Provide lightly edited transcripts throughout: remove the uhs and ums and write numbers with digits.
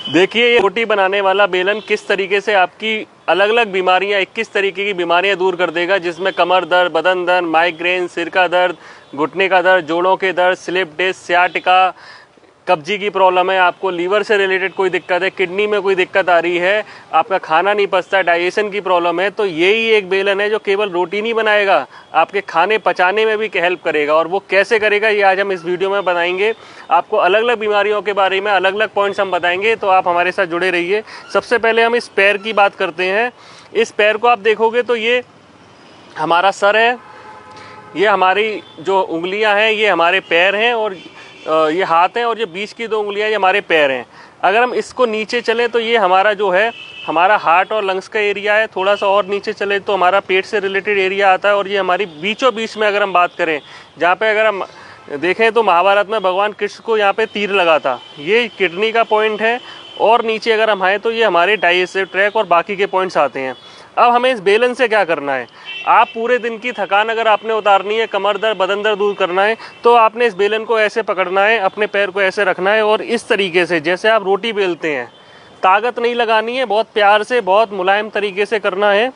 देखिए ये रोटी बनाने वाला बेलन किस तरीके से आपकी अलग अलग बीमारियां 21 तरीके की बीमारियां दूर कर देगा, जिसमें कमर दर्द, बदन दर्द, माइग्रेन, सिर का दर्द, घुटने का दर्द, जोड़ों के दर्द, स्लिप डिस्क, सियाटिका, कब्जी की प्रॉब्लम है, आपको लीवर से रिलेटेड कोई दिक्कत है, किडनी में कोई दिक्कत आ रही है, आपका खाना नहीं पचता, डाइजेशन की प्रॉब्लम है, तो यही एक बेलन है जो केवल रोटी नहीं बनाएगा, आपके खाने पचाने में भी हेल्प करेगा। और वो कैसे करेगा ये आज हम इस वीडियो में बताएंगे। आपको अलग अलग बीमारियों के बारे में अलग अलग पॉइंट्स हम बताएंगे, तो आप हमारे साथ जुड़े रहिए। सबसे पहले हम इस पैर की बात करते हैं। इस पैर को आप देखोगे तो ये हमारा सर है, ये हमारी जो उंगलियां हैं ये हमारे पैर हैं, और ये हाथ है, और ये बीच की 2 उंगलियां ये हमारे पैर हैं। अगर हम इसको नीचे चलें तो ये हमारा जो है हमारा हार्ट और लंग्स का एरिया है। थोड़ा सा और नीचे चले तो हमारा पेट से रिलेटेड एरिया आता है, और ये हमारी बीचों बीच में अगर हम बात करें, जहाँ पे अगर हम देखें तो महाभारत में भगवान कृष्ण को यहाँ पे तीर लगा था, ये किडनी का पॉइंट है। और नीचे अगर हम आए तो ये हमारे डाइजेस्टिव ट्रैक और बाकी के पॉइंट्स आते हैं। अब हमें इस बेलन से क्या करना है, आप पूरे दिन की थकान अगर आपने उतारनी है, कमर दर्द, बदन दर्द दूर करना है, तो आपने इस बेलन को ऐसे पकड़ना है, अपने पैर को ऐसे रखना है, और इस तरीके से जैसे आप रोटी बेलते हैं, ताकत नहीं लगानी है, बहुत प्यार से, बहुत मुलायम तरीके से करना है।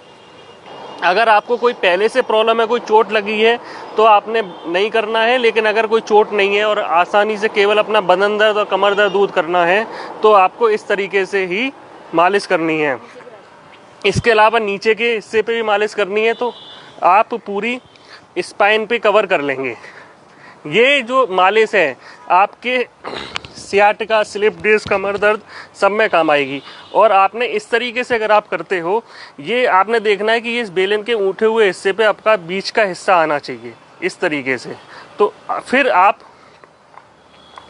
अगर आपको कोई पहले से प्रॉब्लम है, कोई चोट लगी है, तो आपने नहीं करना है, लेकिन अगर कोई चोट नहीं है और आसानी से केवल अपना बदन दर्द और कमर दर्द दूर करना है, तो आपको इस तरीके से ही मालिश करनी है। इसके अलावा नीचे के हिस्से पे भी मालिश करनी है, तो आप पूरी स्पाइन पे कवर कर लेंगे। ये जो मालिश है आपके सियाटिका, स्लिप डिस्क, कमर दर्द सब में काम आएगी। और आपने इस तरीके से अगर आप करते हो, ये आपने देखना है कि इस बेलन के उठे हुए हिस्से पे आपका बीच का हिस्सा आना चाहिए, इस तरीके से। तो फिर आप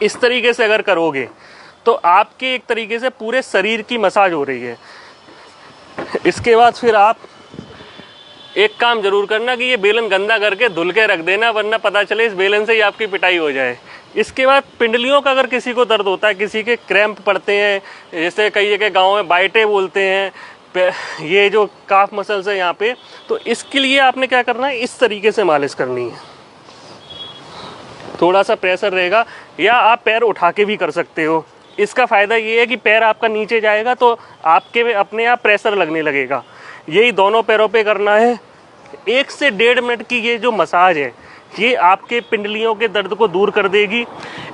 इस तरीके से अगर करोगे तो आपके एक तरीके से पूरे शरीर की मसाज हो रही है। इसके बाद फिर आप एक काम जरूर करना कि ये बेलन गंदा करके धुल के रख देना, वरना पता चले इस बेलन से ही आपकी पिटाई हो जाए। इसके बाद पिंडलियों का अगर किसी को दर्द होता है, किसी के क्रैम्प पड़ते हैं, जैसे कई जगह गाँव में बाइटे बोलते हैं, ये जो काफ मसल्स है यहाँ पे, तो इसके लिए आपने क्या करना है, इस तरीके से मालिश करनी है। थोड़ा सा प्रेशर रहेगा, या आप पैर उठा के भी कर सकते हो। इसका फ़ायदा ये है कि पैर आपका नीचे जाएगा तो आपके अपने आप प्रेशर लगने लगेगा। यही दोनों पैरों पे करना है। 1 से 1.5 मिनट की ये जो मसाज है, ये आपके पिंडलियों के दर्द को दूर कर देगी।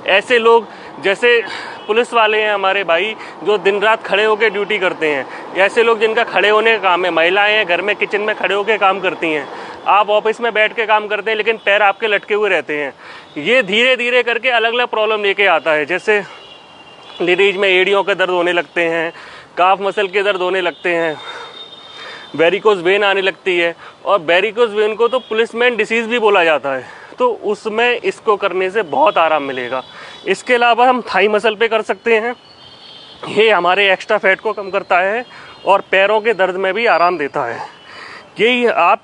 ऐसे लोग जैसे पुलिस वाले हैं हमारे भाई, जो दिन रात खड़े होकर ड्यूटी करते हैं, ऐसे लोग जिनका खड़े होने का काम है, महिलाएं हैं घर में किचन में खड़े होकर काम करती हैं, आप ऑफिस में बैठ के काम करते हैं लेकिन पैर आपके लटके हुए रहते हैं। ये धीरे धीरे करके अलग अलग प्रॉब्लम लेके आता है। जैसे लेडीज में एड़ियों के दर्द होने लगते हैं, काफ मसल के दर्द होने लगते हैं, वेरिकोज वेन आने लगती है, और वेरिकोज वेन को तो पुलिसमैन डिसीज़ भी बोला जाता है, तो उसमें इसको करने से बहुत आराम मिलेगा। इसके अलावा हम थाई मसल पे कर सकते हैं, ये हमारे एक्स्ट्रा फैट को कम करता है और पैरों के दर्द में भी आराम देता है। यही आप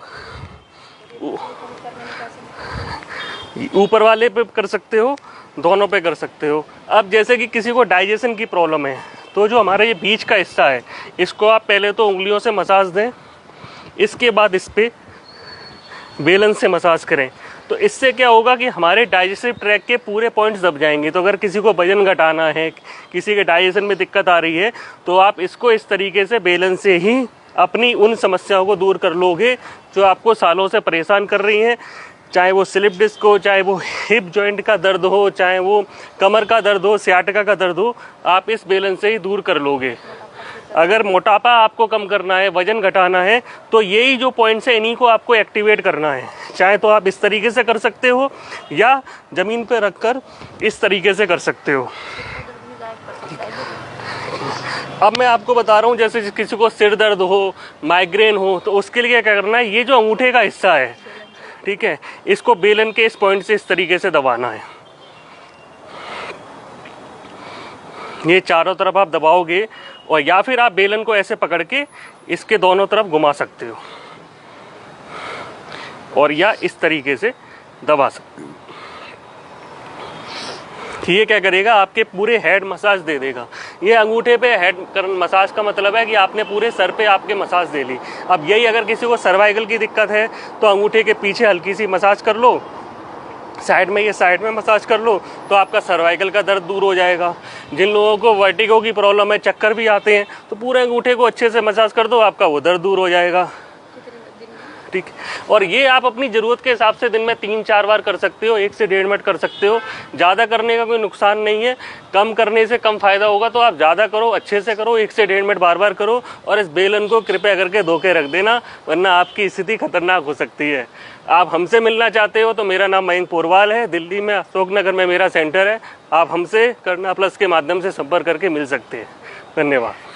ऊपर वाले पे कर सकते हो, दोनों पे कर सकते हो। अब जैसे कि किसी को डाइजेशन की प्रॉब्लम है, तो जो हमारा ये बीच का हिस्सा है, इसको आप पहले तो उंगलियों से मसाज दें, इसके बाद इस पे बेलन से मसाज करें। तो इससे क्या होगा कि हमारे डाइजेस्टिव ट्रैक के पूरे पॉइंट्स दब जाएंगे। तो अगर किसी को वजन घटाना है, किसी के डाइजेशन में दिक्कत आ रही है, तो आप इसको इस तरीके से बेलन से ही अपनी उन समस्याओं को दूर कर लोगे जो आपको सालों से परेशान कर रही हैं। चाहे वो स्लिप डिस्क हो, चाहे वो हिप जॉइंट का दर्द हो, चाहे वो कमर का दर्द हो, सियाटिका का दर्द हो, आप इस बेलन से ही दूर कर लोगे। अगर मोटापा आपको कम करना है, वजन घटाना है, तो यही जो पॉइंट्स है इन्हीं को आपको एक्टिवेट करना है। चाहे तो आप इस तरीके से कर सकते हो, या ज़मीन पर रखकर इस तरीके से कर सकते हो। अब मैं आपको बता रहा हूँ, जैसे किसी को सिर दर्द हो, माइग्रेन हो, तो उसके लिए क्या करना है, ये जो अंगूठे का हिस्सा है, ठीक है, इसको बेलन के इस पॉइंट से इस तरीके से दबाना है। ये चारों तरफ आप दबाओगे, और या फिर आप बेलन को ऐसे पकड़ के इसके दोनों तरफ घुमा सकते हो, और या इस तरीके से दबा सकते हो। ये क्या करेगा, आपके पूरे हेड मसाज दे देगा। ये अंगूठे पे हेड मसाज का मतलब है कि आपने पूरे सर पे आपके मसाज दे ली। अब यही अगर किसी को सर्वाइकल की दिक्कत है, तो अंगूठे के पीछे हल्की सी मसाज कर लो, साइड में, ये साइड में मसाज कर लो तो आपका सर्वाइकल का दर्द दूर हो जाएगा। जिन लोगों को वर्टिगो की प्रॉब्लम है, चक्कर भी आते हैं, तो पूरे अंगूठे को अच्छे से मसाज कर दो, आपका वो दर्द दूर हो जाएगा। ठीक। और ये आप अपनी ज़रूरत के हिसाब से दिन में 3-4 बार कर सकते हो, 1 से 1.5 मिनट कर सकते हो। ज़्यादा करने का कोई नुकसान नहीं है, कम करने से कम फ़ायदा होगा, तो आप ज़्यादा करो, अच्छे से करो, 1 से 1.5 मिनट बार बार करो। और इस बेलन को कृपया करके धो के रख देना, वरना आपकी स्थिति खतरनाक हो सकती है। आप हमसे मिलना चाहते हो तो मेरा नाम मयंक पोरवाल है, दिल्ली में अशोक नगर में मेरा सेंटर है। आप हमसे करना प्लस के माध्यम से संपर्क करके मिल सकते हैं। धन्यवाद।